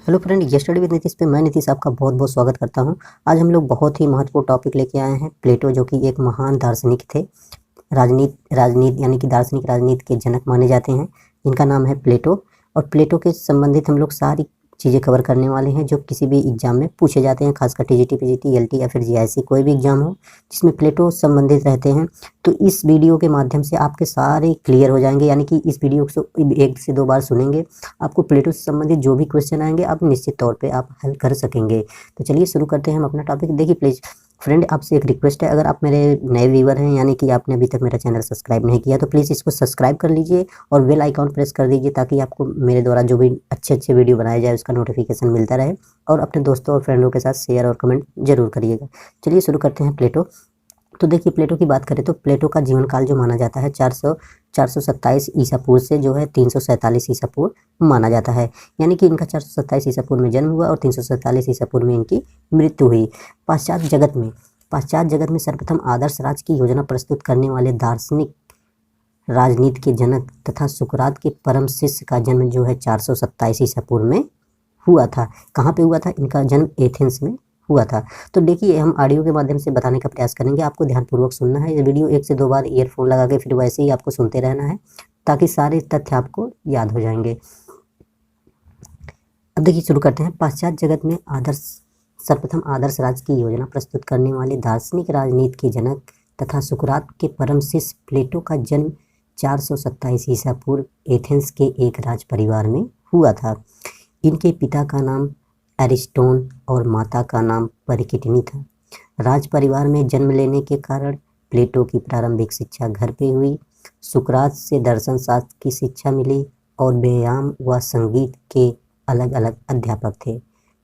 Hello friend, ये study with Nitish पे मैं नीतीश आपका बहुत बहुत स्वागत करता हूं। आज हम लोग बहुत ही महत्वपूर्ण टॉपिक लेके आए हैं। प्लेटो जो कि एक महान दार्शनिक थे, राजनीति यानी कि दार्शनिक राजनीति के जनक माने जाते हैं। इनका नाम है प्लेटो। और प्लेटो के संबंधित हम लोग सारी चीज़ें कवर करने वाले हैं जो किसी भी एग्जाम में पूछे जाते हैं, खासकर टीजीटी, पीजीटी, एलटी या फिर जीआईसी, कोई भी एग्जाम हो जिसमें प्लेटो संबंधित रहते हैं। तो इस वीडियो के माध्यम से आपके सारे क्लियर हो जाएंगे, यानी कि इस वीडियो को 1 से 2 बार सुनेंगे, आपको प्लेटो से संबंधित जो भी क्वेश्चन आएंगे आप निश्चित तौर पे आप हल कर सकेंगे। तो चलिए शुरू करते हैं हम अपना टॉपिक। देखिए प्लीज़ फ्रेंड, आपसे एक रिक्वेस्ट है, अगर आप मेरे नए व्यूवर हैं यानी कि आपने अभी तक मेरा चैनल सब्सक्राइब नहीं किया तो प्लीज़ इसको सब्सक्राइब कर लीजिए और बेल आइकॉन प्रेस कर दीजिए ताकि आपको मेरे द्वारा जो भी अच्छे अच्छे वीडियो बनाए जाए उसका नोटिफिकेशन मिलता रहे। और अपने दोस्तों और फ्रेंडों के साथ शेयर और कमेंट जरूर करिएगा। चलिए शुरू करते हैं प्लेटो। तो देखिए प्लेटो की बात करें तो प्लेटो का जीवन काल जो माना जाता है 427 ईसा पूर्व से जो है 347 ईसा पूर्व माना जाता है। यानी कि इनका 427 ईसा पूर्व में जन्म हुआ और 347 ईसा पूर्व में इनकी मृत्यु हुई। पाश्चात्य जगत में सर्वप्रथम आदर्श राज्य की योजना प्रस्तुत करने वाले दार्शनिक, राजनीति के जनक तथा सुकरात के परम शिष्य का जन्म जो है 427 ईसा पूर्व में हुआ था। कहाँ पे हुआ था? इनका जन्म एथेंस में हुआ था। तो देखिए हम ऑडियो के माध्यम से बताने का प्रयास करेंगे, आपको ध्यानपूर्वक सुनना है। ये वीडियो 1 से 2 बार ईयरफोन लगा के फिर वैसे ही आपको सुनते रहना है ताकि सारे तथ्य आपको याद हो जाएंगे। अब देखिए शुरू करते हैं। पाश्चात्य जगत में सर्वप्रथम आदर्श राज्य की योजना प्रस्तुत करने वाले दार्शनिक, राजनीति के जनक तथा सुकरात के परम शिष्य प्लेटो का जन्म 427 ईसा पूर्व एथेंस के एक राज परिवार में हुआ था। इनके पिता का नाम एरिस्टोन और माता का नाम परिकिटनी था। राज परिवार में जन्म लेने के कारण प्लेटो की प्रारंभिक शिक्षा घर पे हुई। सुकरात से दर्शन शास्त्र की शिक्षा मिली और व्यायाम व संगीत के अलग अलग अध्यापक थे।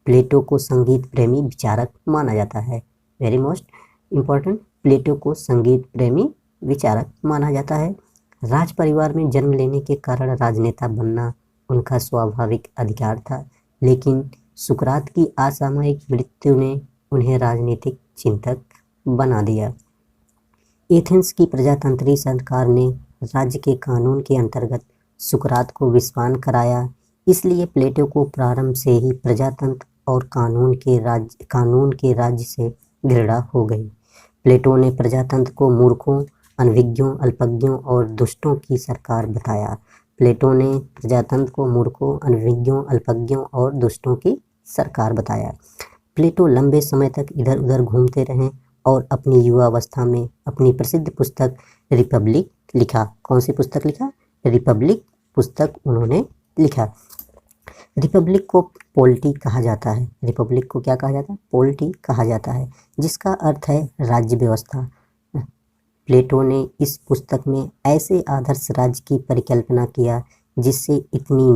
प्लेटो को संगीत प्रेमी विचारक माना जाता है। वेरी मोस्ट इम्पोर्टेंट, प्लेटो को संगीत प्रेमी विचारक माना जाता है। राज परिवार में जन्म लेने के कारण राजनेता बनना उनका स्वाभाविक अधिकार था, लेकिन सुकरात की असामयिक मृत्यु ने उन्हें राजनीतिक चिंतक बना दिया। एथेंस की प्रजातंत्री सरकार ने राज्य के कानून के अंतर्गत सुकरात को विस्वान कराया, इसलिए प्लेटो को प्रारंभ से ही प्रजातंत्र और कानून के राज्य से घृणा हो गई। प्लेटो ने प्रजातंत्र को मूर्खों, अनभिज्ञों, अल्पज्ञों और दुष्टों की सरकार बताया। प्लेटो ने प्रजातंत्र को मूर्खों, अनभिज्ञों, अल्पज्ञों और दुष्टों की सरकार बताया। प्लेटो लंबे समय तक इधर उधर घूमते रहे और अपनी युवावस्था में अपनी प्रसिद्ध पुस्तक रिपब्लिक लिखा। कौन सी पुस्तक लिखा? रिपब्लिक पुस्तक उन्होंने लिखा। रिपब्लिक को पोलिटी कहा जाता है। रिपब्लिक को क्या कहा जाता है? पोलिटी कहा जाता है, जिसका अर्थ है राज्य व्यवस्था। प्लेटो ने इस पुस्तक में ऐसे आदर्श राज्य की परिकल्पना किया जिससे इतनी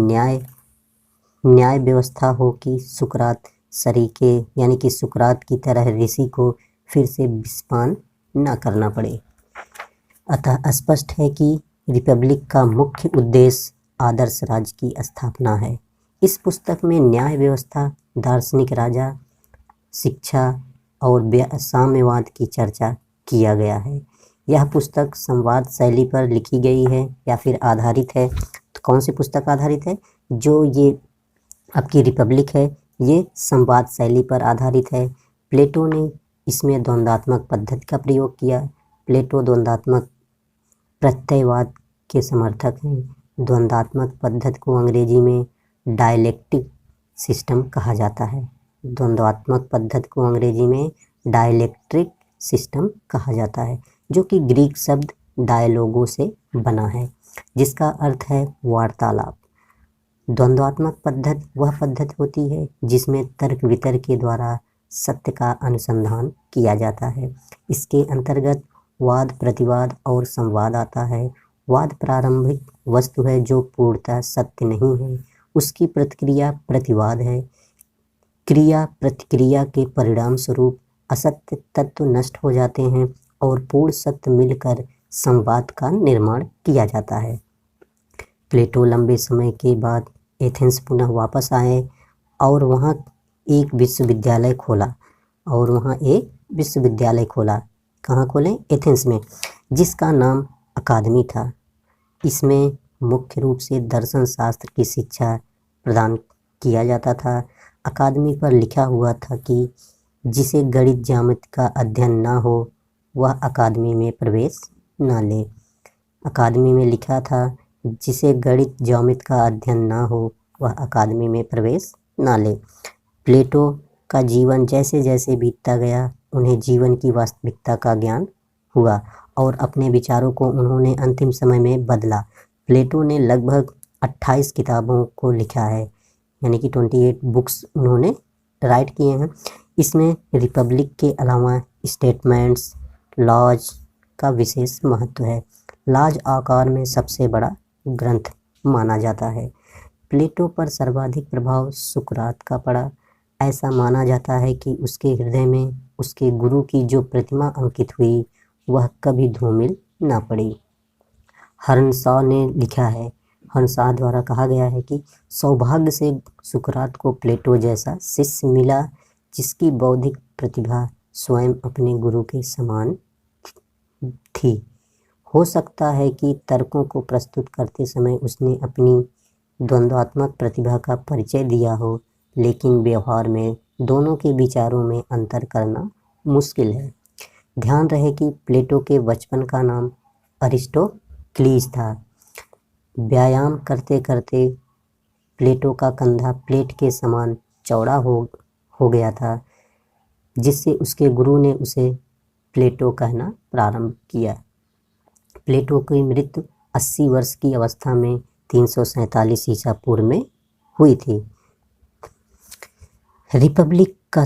न्याय व्यवस्था हो कि सुकरात सरीके यानी कि सुकरात की तरह ऋषि को फिर से विस्पान न करना पड़े। अतः स्पष्ट है कि रिपब्लिक का मुख्य उद्देश्य आदर्श राज्य की स्थापना है। इस पुस्तक में न्याय व्यवस्था, दार्शनिक राजा, शिक्षा और साम्यवाद की चर्चा किया गया है। यह पुस्तक संवाद शैली पर लिखी गई है या फिर आधारित है। तो कौन सी पुस्तक आधारित है? जो ये आपकी रिपब्लिक है, ये संवाद शैली पर आधारित है। प्लेटो ने इसमें द्वंद्वात्मक पद्धति का प्रयोग किया। प्लेटो द्वंद्वात्मक प्रत्ययवाद के समर्थक हैं। द्वंद्वात्मक पद्धति को अंग्रेजी में डायलेक्टिक सिस्टम कहा जाता है। द्वंद्वात्मक पद्धति को अंग्रेजी में डायलेक्ट्रिक सिस्टम कहा जाता है, जो कि ग्रीक शब्द डायलोगो से बना है, जिसका अर्थ है वार्तालाप। द्वंद्वात्मक पद्धति वह पद्धति होती है जिसमें तर्क वितर्क के द्वारा सत्य का अनुसंधान किया जाता है। इसके अंतर्गत वाद, प्रतिवाद और संवाद आता है। वाद प्रारंभिक वस्तु है जो पूर्णतः सत्य नहीं है, उसकी प्रतिक्रिया प्रतिवाद है। क्रिया प्रतिक्रिया के परिणाम स्वरूप असत्य तत्व नष्ट हो जाते हैं और पूर्ण सत्य मिलकर संवाद का निर्माण किया जाता है। प्लेटो लंबे समय के बाद एथेंस पुनः वापस आए और वहाँ एक विश्वविद्यालय खोला। कहाँ खोले? एथेंस में, जिसका नाम अकादमी था। इसमें मुख्य रूप से दर्शन शास्त्र की शिक्षा प्रदान किया जाता था। अकादमी पर लिखा हुआ था कि जिसे गणित ज्यामिति का अध्ययन ना हो वह अकादमी में प्रवेश न ले। अकादमी में लिखा था जिसे गणित ज्यामिति का अध्ययन ना हो वह अकादमी में प्रवेश न ले। प्लेटो का जीवन जैसे जैसे बीतता गया उन्हें जीवन की वास्तविकता का ज्ञान हुआ और अपने विचारों को उन्होंने अंतिम समय में बदला। प्लेटो ने लगभग 28 किताबों को लिखा है, यानी कि 28 बुक्स उन्होंने राइट किए हैं। इसमें रिपब्लिक के अलावा स्टेटमेंट्स, लॉज का विशेष महत्व है। लॉज आकार में सबसे बड़ा ग्रंथ माना जाता है। प्लेटो पर सर्वाधिक प्रभाव सुकरात का पड़ा। ऐसा माना जाता है कि उसके हृदय में उसके गुरु की जो प्रतिमा अंकित हुई वह कभी धूमिल ना पड़ी। हर्नशॉ ने लिखा है, हर्नशॉ द्वारा कहा गया है कि सौभाग्य से सुकरात को प्लेटो जैसा शिष्य मिला जिसकी बौद्धिक प्रतिभा स्वयं अपने गुरु के समान थी। हो सकता है कि तर्कों को प्रस्तुत करते समय उसने अपनी द्वंद्वात्मक प्रतिभा का परिचय दिया हो, लेकिन व्यवहार में दोनों के विचारों में अंतर करना मुश्किल है। ध्यान रहे कि प्लेटो के बचपन का नाम अरिस्टोक्लीज था। व्यायाम करते करते प्लेटो का कंधा प्लेट के समान चौड़ा हो गया था, जिससे उसके गुरु ने उसे प्लेटो कहना प्रारंभ किया। प्लेटो की मृत्यु 80 वर्ष की अवस्था में 347 ईसा पूर्व में हुई थी। रिपब्लिक का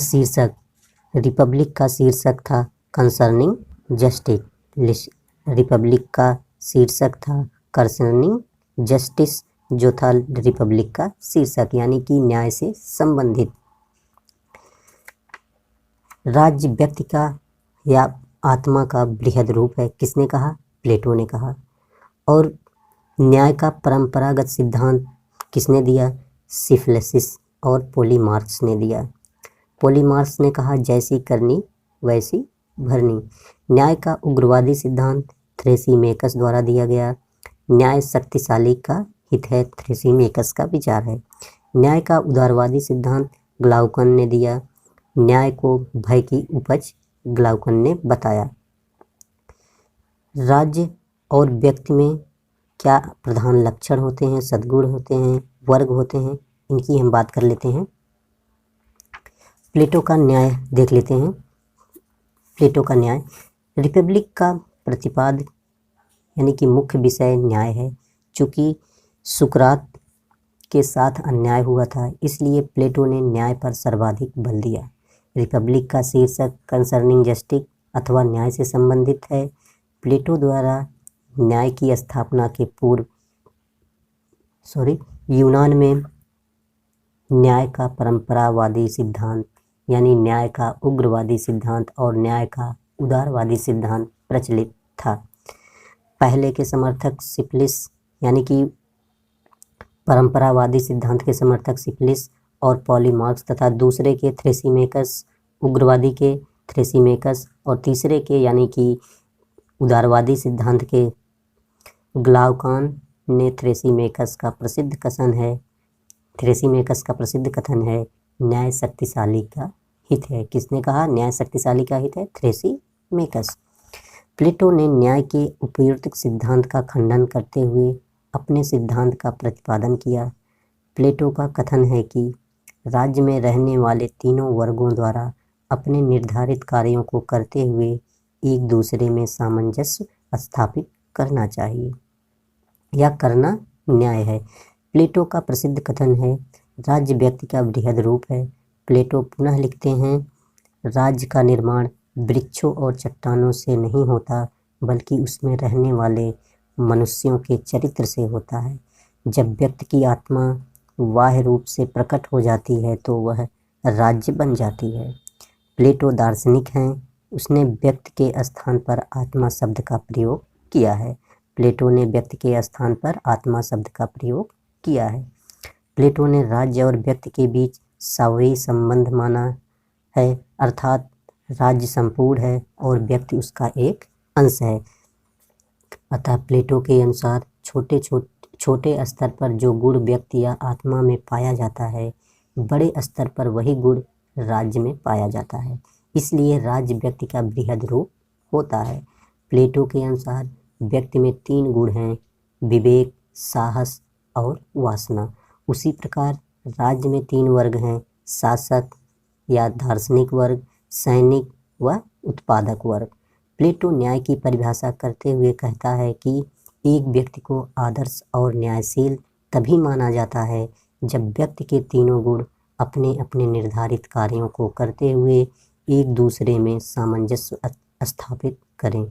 शीर्षक था कंसर्निंग जस्टिस। रिपब्लिक का शीर्षक था कंसर्निंग जस्टिस, जो था रिपब्लिक का शीर्षक, यानी कि न्याय से संबंधित। राज्य व्यक्ति का या आत्मा का बृहद रूप है, किसने कहा? प्लेटो ने कहा। और न्याय का परंपरागत सिद्धांत किसने दिया? सिफिलिस और पॉलीमार्क्स ने दिया। पॉलीमार्क्स ने कहा जैसी करनी वैसी भरनी। न्याय का उग्रवादी सिद्धांत थ्रेसीमेकस द्वारा दिया गया। न्याय शक्तिशाली का हित है, थ्रेसीमेकस का विचार है। न्याय का उदारवादी सिद्धांत ग्लाउकन ने दिया। न्याय को भय की उपज ग्लाउकन ने बताया। राज्य और व्यक्ति में क्या प्रधान लक्षण होते हैं, सद्गुण होते हैं, वर्ग होते हैं, इनकी हम बात कर लेते हैं। प्लेटो का न्याय देख लेते हैं। प्लेटो का न्याय, रिपब्लिक का प्रतिपाद यानी कि मुख्य विषय न्याय है। चूँकि सुकरात के साथ अन्याय हुआ था, इसलिए प्लेटो ने न्याय पर सर्वाधिक बल दिया। रिपब्लिक का शीर्षक कंसर्निंग जस्टिस अथवा न्याय से संबंधित है। प्लेटो द्वारा न्याय की स्थापना के पूर्व यूनान में न्याय का परंपरावादी सिद्धांत यानी न्याय का उग्रवादी सिद्धांत और न्याय का उदारवादी सिद्धांत प्रचलित था। पहले के समर्थक सिफिलिस यानी कि परंपरावादी सिद्धांत के समर्थक सिफिलिस और पॉलीमार्क्स तथा दूसरे के थ्रेसीमेकस, उग्रवादी के थ्रेसीमेकस और तीसरे के यानी कि उदारवादी सिद्धांत के ग्लाउकन ने थ्रेसीमेकस का प्रसिद्ध कथन है न्याय शक्तिशाली का हित है। किसने कहा न्याय शक्तिशाली का हित है? थ्रेसीमेकस। प्लेटो ने न्याय के उपयुक्त सिद्धांत का खंडन करते हुए अपने सिद्धांत का प्रतिपादन किया। प्लेटो का कथन है कि राज्य में रहने वाले तीनों वर्गों द्वारा अपने निर्धारित कार्यों को करते हुए एक दूसरे में सामंजस्य स्थापित करना चाहिए या करना न्याय है। प्लेटो का प्रसिद्ध कथन है राज्य व्यक्ति का बृहद रूप है। प्लेटो पुनः लिखते हैं राज्य का निर्माण वृक्षों और चट्टानों से नहीं होता, बल्कि उसमें रहने वाले मनुष्यों के चरित्र से होता है। जब व्यक्ति की आत्मा बाह्य रूप से प्रकट हो जाती है तो वह राज्य बन जाती है। प्लेटो दार्शनिक हैं, उसने व्यक्ति के स्थान पर आत्मा शब्द का प्रयोग किया है। प्लेटो ने व्यक्ति के स्थान पर आत्मा शब्द का प्रयोग किया है। प्लेटो ने राज्य और व्यक्ति के बीच सावयी संबंध माना है, अर्थात राज्य संपूर्ण है और व्यक्ति उसका एक अंश है। अतः प्लेटो के अनुसार छोटे स्तर पर जो गुण व्यक्ति या आत्मा में पाया जाता है बड़े स्तर पर वही गुण राज्य में पाया जाता है, इसलिए राज्य व्यक्ति का बृहद रूप होता है। प्लेटो के अनुसार व्यक्ति में 3 गुण हैं, विवेक, साहस और वासना। उसी प्रकार राज्य में 3 वर्ग हैं, शासक या दार्शनिक वर्ग, सैनिक व उत्पादक वर्ग। प्लेटो न्याय की परिभाषा करते हुए कहता है कि एक व्यक्ति को आदर्श और न्यायशील तभी माना जाता है जब व्यक्ति के तीनों गुण अपने अपने निर्धारित कार्यों को करते हुए एक दूसरे में सामंजस्य स्थापित करें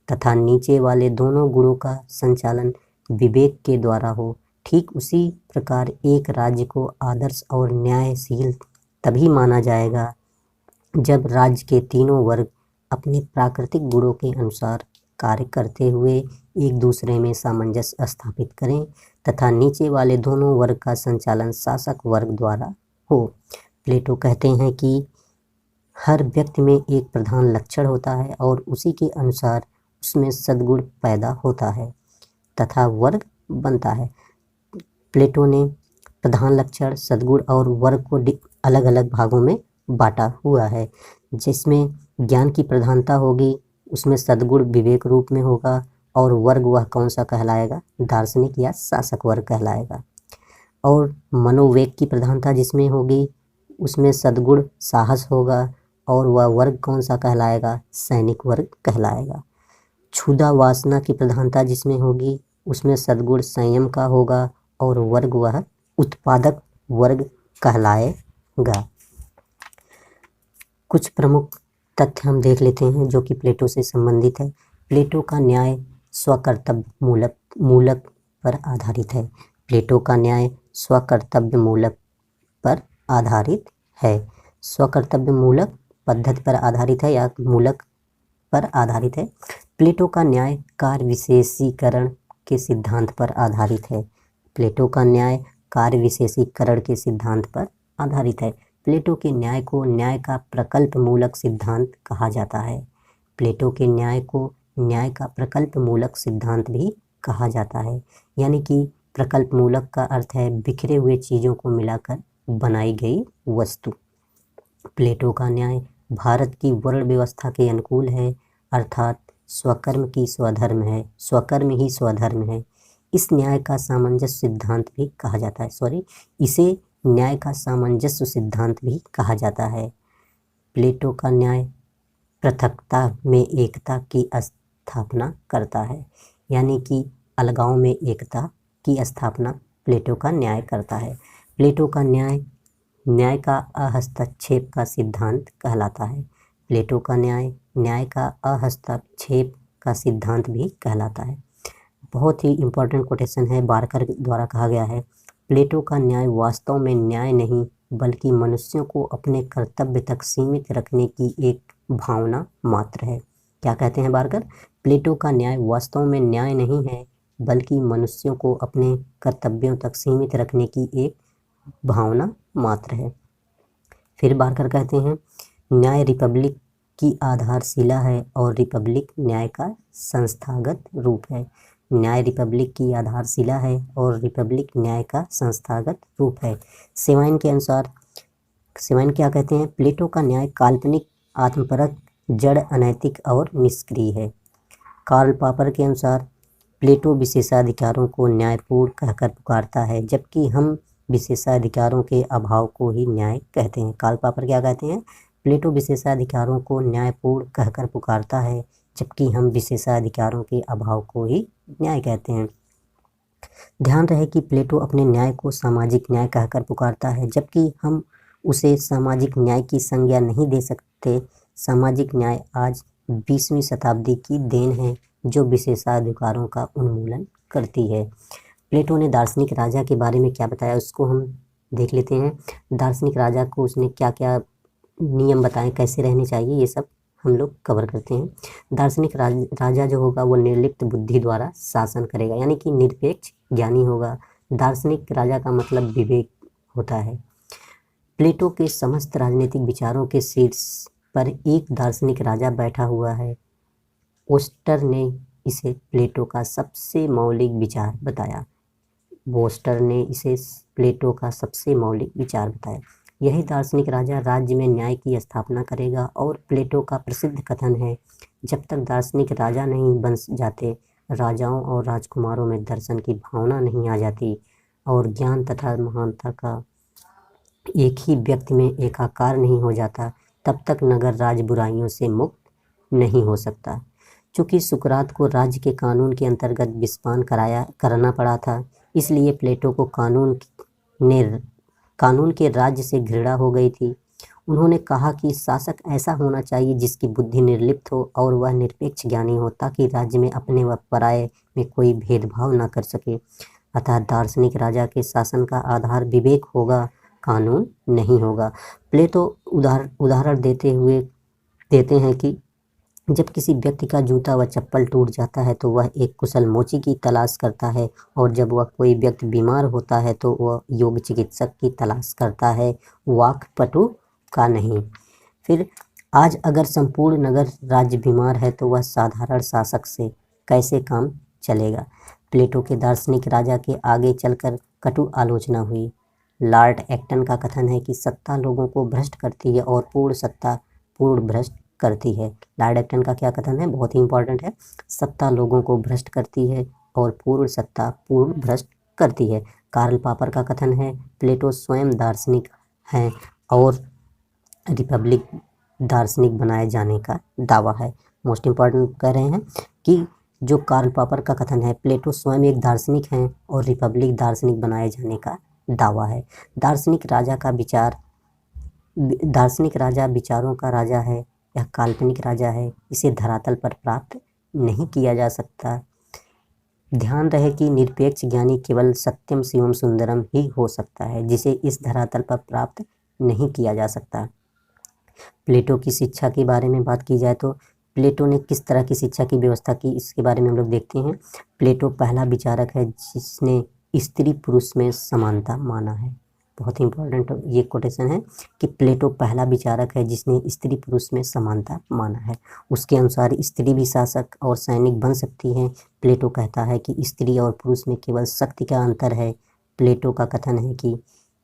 तथा नीचे वाले दोनों गुणों का संचालन विवेक के द्वारा हो। ठीक उसी प्रकार एक राज्य को आदर्श और न्यायशील तभी माना जाएगा जब राज्य के तीनों वर्ग अपने प्राकृतिक गुणों के अनुसार कार्य करते हुए एक दूसरे में सामंजस्य स्थापित करें तथा नीचे वाले दोनों वर्ग का संचालन शासक वर्ग द्वारा हो। प्लेटो कहते हैं कि हर व्यक्ति में एक प्रधान लक्षण होता है और उसी के अनुसार उसमें सद्गुण पैदा होता है तथा वर्ग बनता है। प्लेटो ने प्रधान लक्षण, सद्गुण और वर्ग को अलग अलग भागों में बांटा हुआ है। जिसमें ज्ञान की प्रधानता होगी उसमें सद्गुण विवेक रूप में होगा और वर्ग वह कौन सा कहलाएगा, दार्शनिक या शासक वर्ग कहलाएगा। और मनोवेग की प्रधानता जिसमें होगी उसमें सद्गुण साहस होगा और वह वर्ग कौन सा कहलाएगा, सैनिक वर्ग कहलाएगा। क्षुधा वासना की प्रधानता जिसमें होगी उसमें सद्गुण संयम का होगा और वर्ग वह उत्पादक वर्ग कहलाएगा। कुछ प्रमुख तथ्य हम देख लेते हैं जो कि प्लेटो से संबंधित है। प्लेटो का न्याय स्वकर्तव्य मूलक पर आधारित है। प्लेटो का न्याय स्वकर्तव्य मूलक पर आधारित है। स्वकर्तव्य मूलक पद्धति पर आधारित है या मूलक पर आधारित है। प्लेटो का न्याय कार्य विशेषीकरण के सिद्धांत पर आधारित है। प्लेटो का न्याय कार्य विशेषीकरण के सिद्धांत पर आधारित है। प्लेटो के न्याय को न्याय का प्रकल्प मूलक सिद्धांत कहा जाता है। प्लेटो के न्याय को न्याय का प्रकल्प मूलक सिद्धांत भी कहा जाता है। यानी कि प्रकल्प मूलक का अर्थ है बिखरे हुए चीज़ों को मिलाकर बनाई गई वस्तु। प्लेटो का न्याय भारत की वर्ण व्यवस्था के अनुकूल है, अर्थात स्वकर्म ही स्वधर्म है। इस न्याय का सामंजस्य सिद्धांत भी कहा जाता है इसे न्याय का सामंजस्य सिद्धांत भी कहा जाता है। प्लेटो का न्याय पृथकता में एकता की स्थापना करता है, यानी कि अलगाव में एकता की स्थापना प्लेटो का न्याय करता है। प्लेटो का न्याय का अहस्तक्षेप का सिद्धांत कहलाता है। प्लेटो का न्याय का अहस्तक्षेप का सिद्धांत भी कहलाता है। बहुत ही इम्पोर्टेंट कोटेशन है, बारकर द्वारा कहा गया है, प्लेटो का न्याय वास्तव में न्याय नहीं बल्कि मनुष्यों को अपने कर्तव्य तक सीमित रखने की एक भावना मात्र है। क्या कहते हैं बारकर? प्लेटो का न्याय वास्तव में न्याय नहीं है बल्कि मनुष्यों को अपने कर्तव्यों तक सीमित रखने की एक भावना मात्र है। फिर बारकर कहते हैं न्याय रिपब्लिक की आधारशिला है और रिपब्लिक न्याय का संस्थागत रूप है। न्याय रिपब्लिक की आधारशिला है और रिपब्लिक न्याय का संस्थागत रूप है। सेवाइन के अनुसार सेवाइन क्या कहते हैं? प्लेटो का न्याय काल्पनिक, आत्मपरक, जड़, अनैतिक और निष्क्रिय है। कार्ल पापर के अनुसार प्लेटो विशेषाधिकारों को न्यायपूर्ण कहकर पुकारता है जबकि हम विशेषाधिकारों के अभाव को ही न्याय कहते हैं। कार्ल पापर क्या कहते हैं? प्लेटो विशेषाधिकारों को न्यायपूर्ण कहकर पुकारता है जबकि हम विशेषाधिकारों के अभाव को ही न्याय कहते हैं। ध्यान रहे कि प्लेटो अपने न्याय को सामाजिक न्याय कहकर पुकारता है जबकि हम उसे सामाजिक न्याय की संज्ञा नहीं दे सकते। सामाजिक न्याय आज 20वीं शताब्दी की देन है जो विशेषाधिकारों का उन्मूलन करती है। प्लेटो ने दार्शनिक राजा के बारे में क्या बताया उसको हम देख लेते हैं। दार्शनिक राजा को उसने क्या क्या नियम बताए, कैसे रहने चाहिए, ये सब हम लोग कवर करते हैं। दार्शनिक राजा जो होगा वो निर्लिप्त बुद्धि द्वारा शासन करेगा, यानी कि निरपेक्ष ज्ञानी होगा। दार्शनिक राजा का मतलब विवेक होता है। प्लेटो के समस्त राजनीतिक विचारों के शीर्ष पर एक दार्शनिक राजा बैठा हुआ है। ओस्टर ने इसे प्लेटो का सबसे मौलिक विचार बताया। बोस्टर ने इसे प्लेटो का सबसे मौलिक विचार बताया। यही दार्शनिक राजा राज्य में न्याय की स्थापना करेगा। और प्लेटो का प्रसिद्ध कथन है, जब तक दार्शनिक राजा नहीं बन जाते, राजाओं और राजकुमारों में दर्शन की भावना नहीं आ जाती और ज्ञान तथा महानता का एक ही व्यक्ति में एकाकार नहीं हो जाता, तब तक नगर राज बुराइयों से मुक्त नहीं हो सकता। चूँकि सुकरात को राज्य के कानून के अंतर्गत विस्पान करना पड़ा था, इसलिए प्लेटो को कानून के राज्य से घृणा हो गई थी। उन्होंने कहा कि शासक ऐसा होना चाहिए जिसकी बुद्धि निर्लिप्त हो और वह निरपेक्ष ज्ञानी हो, ताकि राज्य में अपने व पराये में कोई भेदभाव न कर सके। अतः दार्शनिक राजा के शासन का आधार विवेक होगा, कानून नहीं होगा। प्लेटो उदाहरण देते हैं कि जब किसी व्यक्ति का जूता व चप्पल टूट जाता है तो वह एक कुशल मोची की तलाश करता है, और जब वह कोई व्यक्ति बीमार होता है तो वह योग्य चिकित्सक की तलाश करता है, वाक्पटु का नहीं। फिर आज अगर संपूर्ण नगर राज्य बीमार है तो वह साधारण शासक से कैसे काम चलेगा। प्लेटो के दार्शनिक राजा के आगे चलकर कटु आलोचना हुई। लॉर्ड एक्टन का कथन है कि सत्ता लोगों को भ्रष्ट करती है और पूर्ण सत्ता पूर्ण भ्रष्ट करती है। लॉर्ड एक्टन का क्या कथन है, बहुत ही इंपॉर्टेंट है। सत्ता लोगों को भ्रष्ट करती है और पूर्ण सत्ता पूर्ण भ्रष्ट करती है। कार्ल पापर का कथन है, प्लेटो स्वयं दार्शनिक हैं और रिपब्लिक दार्शनिक बनाए जाने का दावा है। मोस्ट इम्पॉर्टेंट कह रहे हैं कि जो कार्ल पापर का कथन है, प्लेटो स्वयं एक दार्शनिक हैं और रिपब्लिक दार्शनिक बनाए जाने का दावा है। दार्शनिक राजा विचारों का राजा है, यह काल्पनिक राजा है, इसे धरातल पर प्राप्त नहीं किया जा सकता। ध्यान रहे कि निरपेक्ष ज्ञानी केवल सत्यम शिवम सुंदरम ही हो सकता है, जिसे इस धरातल पर प्राप्त नहीं किया जा सकता। प्लेटो की शिक्षा के बारे में बात की जाए तो प्लेटो ने किस तरह की शिक्षा की व्यवस्था की, इसके बारे में हम लोग देखते हैं। प्लेटो पहला विचारक है जिसने स्त्री पुरुष में समानता माना है। बहुत ही इंपॉर्टेंट ये कोटेशन है कि प्लेटो पहला विचारक है जिसने स्त्री पुरुष में समानता माना है। उसके अनुसार स्त्री भी शासक और सैनिक बन सकती है। प्लेटो कहता है कि स्त्री और पुरुष में केवल शक्ति का अंतर है। प्लेटो का कथन है कि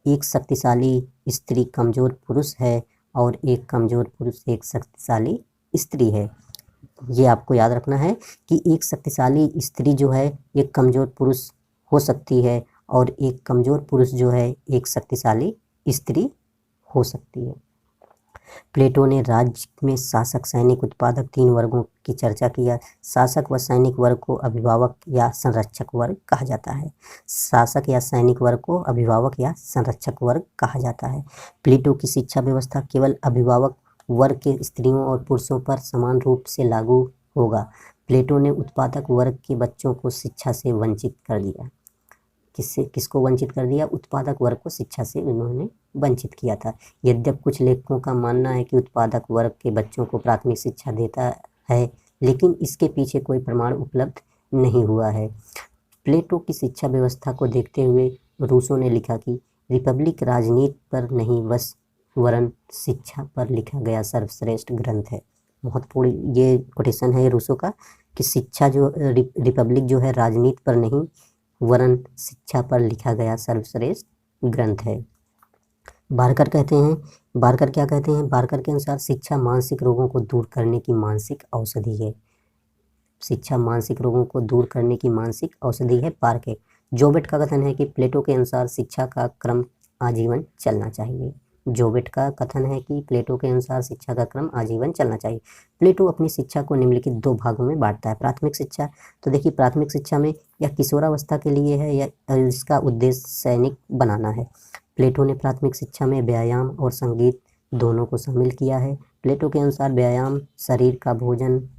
एक शक्तिशाली स्त्री कमजोर पुरुष है और एक कमजोर पुरुष एक शक्तिशाली स्त्री है। ये आपको याद रखना है कि एक शक्तिशाली स्त्री जो है एक कमजोर पुरुष हो सकती है और एक कमजोर पुरुष जो है एक शक्तिशाली स्त्री हो सकती है। प्लेटो ने राज्य में शासक, सैनिक, उत्पादक तीन वर्गों की चर्चा किया। शासक व सैनिक वर्ग को अभिभावक या संरक्षक वर्ग कहा जाता है। शासक या सैनिक वर्ग को अभिभावक या संरक्षक वर्ग कहा जाता है। प्लेटो की शिक्षा व्यवस्था केवल अभिभावक वर्ग के स्त्रियों और पुरुषों पर समान रूप से लागू होगा। प्लेटो ने उत्पादक वर्ग के बच्चों को शिक्षा से वंचित कर दिया। किसको वंचित कर दिया? उत्पादक वर्ग को शिक्षा से उन्होंने वंचित किया था। यद्यपि कुछ लेखकों का मानना है कि उत्पादक वर्ग के बच्चों को प्राथमिक शिक्षा देता है, लेकिन इसके पीछे कोई प्रमाण उपलब्ध नहीं हुआ है। प्लेटो की शिक्षा व्यवस्था को देखते हुए रूसो ने लिखा कि रिपब्लिक राजनीति पर नहीं वरन शिक्षा पर लिखा गया सर्वश्रेष्ठ ग्रंथ है। महत्वपूर्ण ये कोटेशन है रूसो का कि शिक्षा जो रिपब्लिक जो है राजनीति पर नहीं वरन शिक्षा पर लिखा गया सर्वश्रेष्ठ ग्रंथ है। बारकर क्या कहते हैं? बारकर के अनुसार शिक्षा मानसिक रोगों को दूर करने की मानसिक औषधि है। शिक्षा मानसिक रोगों को दूर करने की मानसिक औषधि है। बारकर। जोबेट का कथन है कि प्लेटो के अनुसार शिक्षा का क्रम आजीवन चलना चाहिए। जोबेट का कथन है कि प्लेटो के अनुसार शिक्षा का क्रम आजीवन चलना चाहिए। प्लेटो अपनी शिक्षा को निम्नलिखित दो भागों में बांटता है। प्राथमिक शिक्षा, तो देखिए प्राथमिक शिक्षा में यह किशोरावस्था के लिए है या इसका उद्देश्य सैनिक बनाना है। प्लेटो ने प्राथमिक शिक्षा में व्यायाम और संगीत दोनों को शामिल किया है। प्लेटो के अनुसार व्यायाम शरीर का भोजन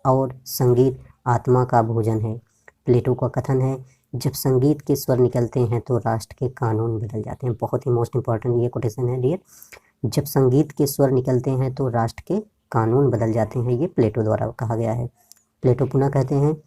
और संगीत आत्मा का भोजन है। प्लेटो का कथन है, जब संगीत के स्वर निकलते हैं तो राष्ट्र के कानून बदल जाते हैं। बहुत ही मोस्ट इंपॉर्टेंट ये कोटेशन है डियर। जब संगीत के स्वर निकलते हैं तो राष्ट्र के कानून बदल जाते हैं। ये प्लेटो द्वारा कहा गया है। प्लेटो पुनः कहते हैं,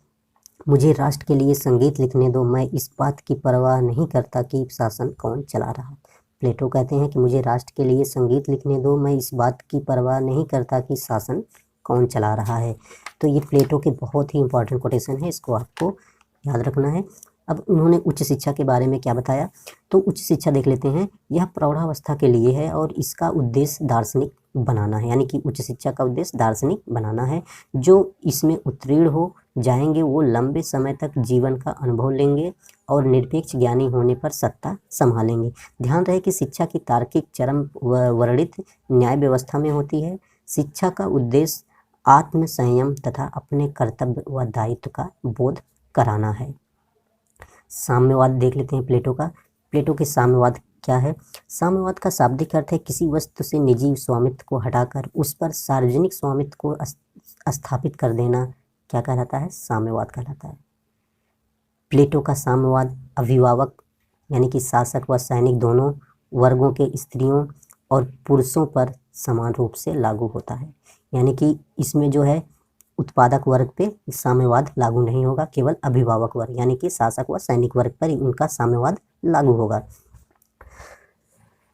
मुझे राष्ट्र के लिए संगीत लिखने दो, मैं इस बात की परवाह नहीं करता कि शासन कौन चला रहा है। प्लेटो कहते हैं कि मुझे राष्ट्र के लिए संगीत लिखने दो, मैं इस बात की परवाह नहीं करता कि शासन कौन चला रहा है। तो ये प्लेटो के बहुत ही इंपॉर्टेंट कोटेशन है, इसको आपको याद रखना है। अब उन्होंने उच्च शिक्षा के बारे में क्या बताया, तो उच्च शिक्षा देख लेते हैं। यह प्रौढ़ावस्था के लिए है और इसका उद्देश्य दार्शनिक बनाना है, यानी कि उच्च शिक्षा का उद्देश्य दार्शनिक बनाना है। जो इसमें उत्तीर्ण हो जाएंगे वो लंबे समय तक जीवन का अनुभव लेंगे और निरपेक्ष ज्ञानी होने पर सत्ता संभालेंगे। ध्यान रहे कि शिक्षा की तार्किक चरम वर्णित न्याय व्यवस्था में होती है। शिक्षा का उद्देश्य आत्म संयम तथा अपने कर्तव्य व दायित्व का बोध कराना है। साम्यवाद देख लेते हैं प्लेटो का। प्लेटो के साम्यवाद क्या है? साम्यवाद का शाब्दिक अर्थ है किसी वस्तु से निजी स्वामित्व को हटाकर उस पर सार्वजनिक स्वामित्व को स्थापित कर देना क्या कहलाता है? साम्यवाद कहलाता है। प्लेटो का साम्यवाद अभिभावक यानी कि शासक व सैनिक दोनों वर्गों के स्त्रियों और पुरुषों पर समान रूप से लागू होता है। यानी कि इसमें जो है उत्पादक वर्ग पे साम्यवाद लागू नहीं होगा, केवल अभिभावक वर्ग यानी कि शासक व सैनिक वर्ग पर ही उनका साम्यवाद लागू होगा।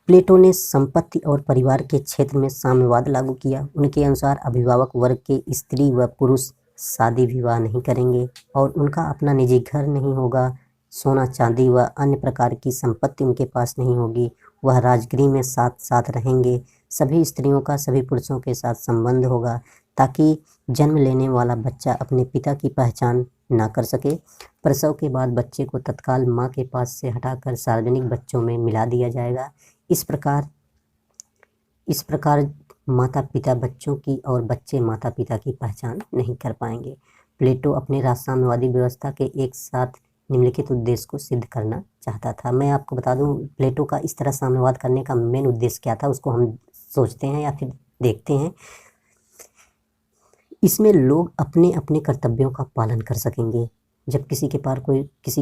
प्लेटो ने संपत्ति और परिवार के क्षेत्र में साम्यवाद लागू किया। उनके अनुसार अभिभावक वर्ग के स्त्री व पुरुष शादी विवाह नहीं करेंगे और उनका अपना निजी घर नहीं होगा। सोना चांदी व अन्य प्रकार की संपत्ति उनके पास नहीं होगी। वह राजगृह में साथ साथ रहेंगे। सभी स्त्रियों का सभी पुरुषों के साथ संबंध होगा ताकि जन्म लेने वाला बच्चा अपने पिता की पहचान ना कर सके। प्रसव के बाद बच्चे को तत्काल माँ के पास से हटाकर सार्वजनिक बच्चों में मिला दिया जाएगा। इस प्रकार माता पिता बच्चों की और बच्चे माता पिता की पहचान नहीं कर पाएंगे। प्लेटो अपने साम्यवादी व्यवस्था के एक साथ निम्नलिखित उद्देश्य को सिद्ध करना चाहता था। मैं आपको बता दूं प्लेटो का इस तरह साम्यवाद करने का मेन उद्देश्य क्या था, उसको हम सोचते हैं या फिर देखते हैं। इसमें लोग अपने अपने कर्तव्यों का पालन कर सकेंगे। जब किसी के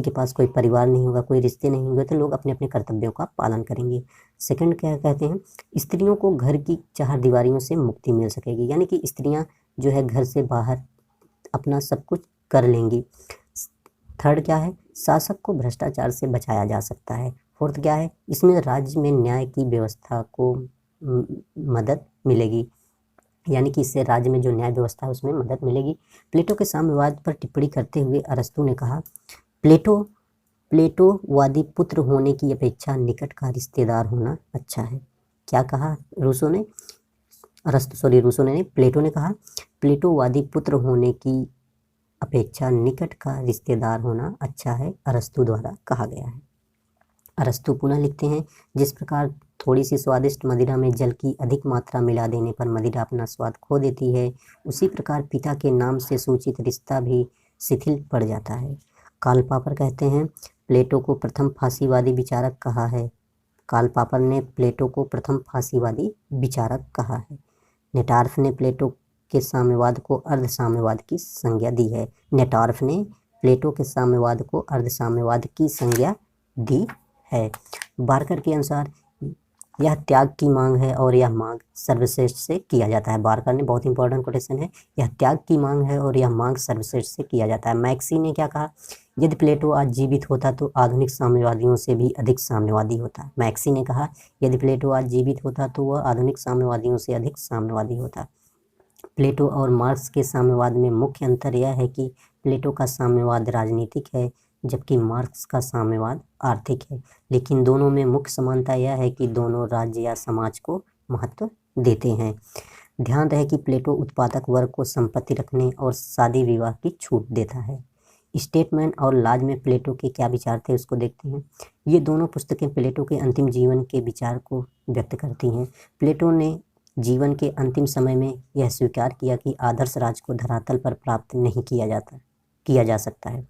पास कोई परिवार नहीं होगा, कोई रिश्ते नहीं होंगे, तो लोग अपने अपने कर्तव्यों का पालन करेंगे। सेकंड क्या कहते हैं, स्त्रियों को घर की चार दीवारियों से मुक्ति मिल सकेगी, यानी कि स्त्रियां जो है घर से बाहर अपना सब कुछ कर लेंगी। थर्ड क्या है, शासक को भ्रष्टाचार से बचाया जा सकता है। फोर्थ क्या है, इसमें राज्य में न्याय की व्यवस्था को मदद मिलेगी, यानी कि इससे राज्य में जो न्याय व्यवस्था है उसमें मदद मिलेगी। प्लेटो के साम्यवाद पर टिप्पणी करते हुए अरस्तु ने कहा, प्लेटोवादी पुत्र होने की अपेक्षा निकट का रिश्तेदार होना अच्छा है। क्या कहा रूसो ने? रूसो ने नहीं, प्लेटो ने कहा प्लेटोवादी पुत्र होने की अपेक्षा निकट का रिश्तेदार होना अच्छा है, अरस्तु द्वारा कहा गया है। अरस्तु पुनः लिखते हैं, जिस प्रकार थोड़ी सी स्वादिष्ट मदिरा में जल की अधिक मात्रा मिला देने पर मदिरा अपना स्वाद खो देती है, उसी प्रकार पिता के नाम से सूचित रिश्ता भी शिथिल पड़ जाता है। कार्ल पापर कहते हैं, प्लेटो को प्रथम फांसीवादी विचारक कहा है। कार्ल पापर ने प्लेटो को प्रथम फांसीवादी विचारक कहा है। नेटार्फ ने प्लेटो के साम्यवाद को अर्ध साम्यवाद की संज्ञा दी है। नेटार्फ ने प्लेटो के साम्यवाद को अर्ध साम्यवाद की संज्ञा दी है। बारकर के अनुसार यह त्याग की मांग है और यह मांग सर्वश्रेष्ठ से किया जाता है। बारकर ने बहुत इंपॉर्टेंट कोटेशन है, यह त्याग की मांग है और यह मांग सर्वश्रेष्ठ से किया जाता है। मैक्सी ने क्या कहा, यदि प्लेटो आज जीवित होता तो आधुनिक साम्यवादियों से भी अधिक साम्यवादी होता। मैक्सी ने कहा, यदि प्लेटो आज जीवित होता तो वह आधुनिक साम्यवादियों से अधिक साम्यवादी होता। प्लेटो और मार्क्स के साम्यवाद में मुख्य अंतर यह है कि प्लेटो का साम्यवाद राजनीतिक है जबकि मार्क्स का साम्यवाद आर्थिक है, लेकिन दोनों में मुख्य समानता यह है कि दोनों राज्य या समाज को महत्व देते हैं। ध्यान रहे कि प्लेटो उत्पादक वर्ग को संपत्ति रखने और शादी विवाह की छूट देता है। स्टेटमेंट और लाज में प्लेटो के क्या विचार थे उसको देखते हैं। ये दोनों पुस्तकें प्लेटो के अंतिम जीवन के विचार को व्यक्त करती हैं। प्लेटो ने जीवन के अंतिम समय में यह स्वीकार किया कि आदर्श राज को धरातल पर प्राप्त नहीं किया जा सकता है।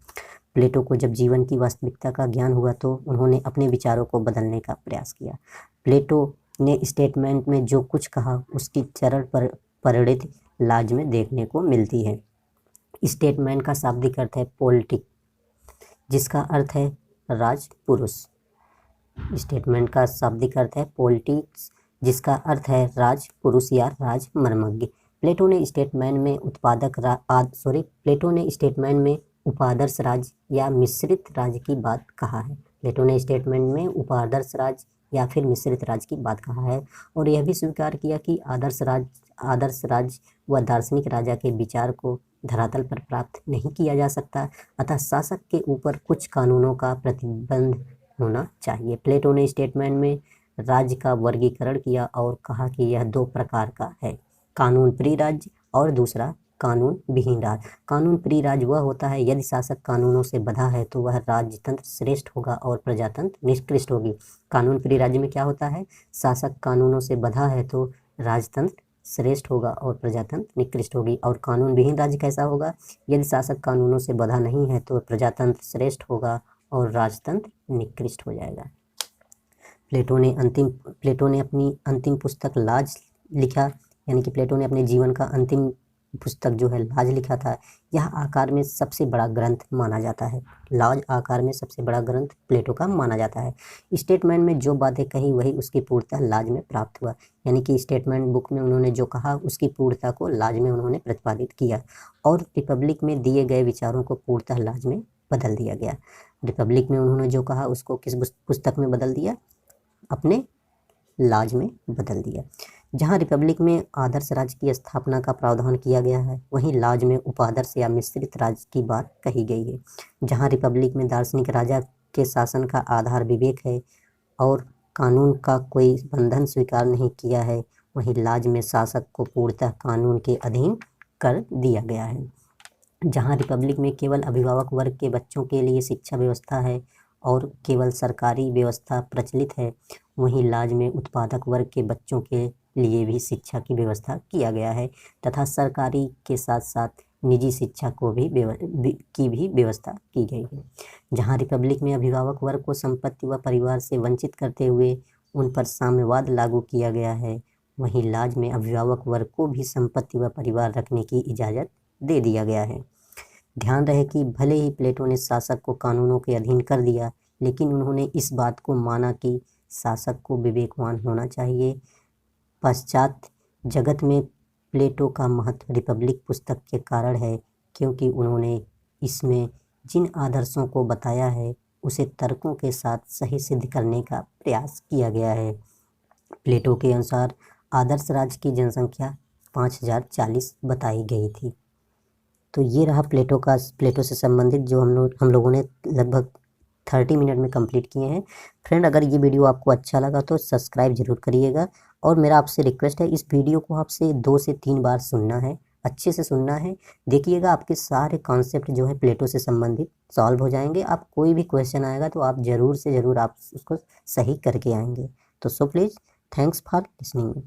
प्लेटो को जब जीवन की वास्तविकता का ज्ञान हुआ तो उन्होंने अपने विचारों को बदलने का प्रयास किया। प्लेटो ने स्टेटमेंट में जो कुछ कहा उसकी चरण पर परिणति लाज में देखने को मिलती है। स्टेटमेंट का शाब्दिक अर्थ है पॉलिटिक, जिसका अर्थ है राजपुरुष। स्टेटमेंट का शाब्दिक अर्थ है पॉलिटिक्स, जिसका अर्थ है राजपुरुष या राजमर्मज्ञ। प्लेटो ने स्टेटमेंट में उपादर्श राज या मिश्रित राज की बात कहा है। प्लेटो ने स्टेटमेंट में उपादर्श राज या फिर मिश्रित राज की बात कहा है और यह भी स्वीकार किया कि आदर्श राज व दार्शनिक राजा के विचार को धरातल पर प्राप्त नहीं किया जा सकता, अतः शासक के ऊपर कुछ कानूनों का प्रतिबंध होना चाहिए। प्लेटो ने स्टेटमेंट में राज्य का वर्गीकरण किया और कहा कि यह दो प्रकार का है, कानून प्रिय राज्य और दूसरा कानून विहीन राज्य। कानून प्रिय राज्य वह होता है यदि शासक कानूनों से बंधा है तो वह राजतंत्र श्रेष्ठ होगा और प्रजातंत्र निकृष्ट होगी। कानून प्रिय राज्य में क्या होता है, शासक कानूनों से बंधा है तो राजतंत्र श्रेष्ठ होगा और प्रजातंत्र निकृष्ट होगी। और कानून विहीन राज्य कैसा होगा, यदि शासक कानूनों से बंधा नहीं है तो प्रजातंत्र श्रेष्ठ होगा और राजतंत्र निकृष्ट हो जाएगा। प्लेटो ने अपनी अंतिम पुस्तक लाज लिखा, यानी कि प्लेटो ने अपने जीवन का अंतिम पुस्तक जो है लाज लिखा था। यह आकार में सबसे बड़ा ग्रंथ माना जाता है। लाज आकार में सबसे बड़ा ग्रंथ प्लेटो का माना जाता है। स्टेटमेंट में जो बातें कही वही उसकी पूर्णता लाज में प्राप्त हुआ, यानी कि स्टेटमेंट बुक में उन्होंने जो कहा उसकी पूर्णता को लाज में उन्होंने प्रतिपादित किया और रिपब्लिक में दिए गए विचारों को पूर्णतः लाज में बदल दिया गया। रिपब्लिक में उन्होंने जो कहा उसको किस पुस्तक में बदल दिया, अपने लाज में बदल दिया। जहाँ रिपब्लिक में आदर्श राज्य की स्थापना का प्रावधान किया गया है वहीं लाज में उपादर्श या मिश्रित राज्य की बात कही गई है। जहाँ रिपब्लिक में दार्शनिक राजा के शासन का आधार विवेक है और कानून का कोई बंधन स्वीकार नहीं किया है, वहीं लाज में शासक को पूर्णतः कानून के अधीन कर दिया गया है। जहाँ रिपब्लिक में केवल अभिभावक वर्ग के बच्चों के लिए शिक्षा व्यवस्था है और केवल सरकारी व्यवस्था प्रचलित है, वहीं लाज में उत्पादक वर्ग के बच्चों के लिए भी शिक्षा की व्यवस्था किया गया है तथा सरकारी के साथ साथ निजी शिक्षा को भी व्यवस्था की गई है। जहाँ रिपब्लिक में अभिभावक वर्ग को संपत्ति व परिवार से वंचित करते हुए उन पर साम्यवाद लागू किया गया है, वहीं लाज में अभिभावक वर्ग को भी संपत्ति व परिवार रखने की इजाज़त दे दिया गया है। ध्यान रहे कि भले ही प्लेटो ने शासक को कानूनों के अधीन कर दिया, लेकिन उन्होंने इस बात को माना कि शासक को विवेकवान होना चाहिए। पश्चात जगत में प्लेटो का महत्व रिपब्लिक पुस्तक के कारण है, क्योंकि उन्होंने इसमें जिन आदर्शों को बताया है उसे तर्कों के साथ सही सिद्ध करने का प्रयास किया गया है। प्लेटो के अनुसार आदर्श राज्य की जनसंख्या 5040 बताई गई थी। तो ये रहा प्लेटो से संबंधित जो हम लोगों ने लगभग 30 मिनट में कंप्लीट किए हैं। फ्रेंड, अगर ये वीडियो आपको अच्छा लगा तो सब्सक्राइब जरूर करिएगा और मेरा आपसे रिक्वेस्ट है, इस वीडियो को आपसे 2 से 3 बार सुनना है, अच्छे से सुनना है। देखिएगा आपके सारे कॉन्सेप्ट जो है प्लेटो से संबंधित सॉल्व हो जाएंगे। आप कोई भी क्वेश्चन आएगा तो आप ज़रूर से ज़रूर आप उसको सही करके आएंगे। तो so please, thanks for listening.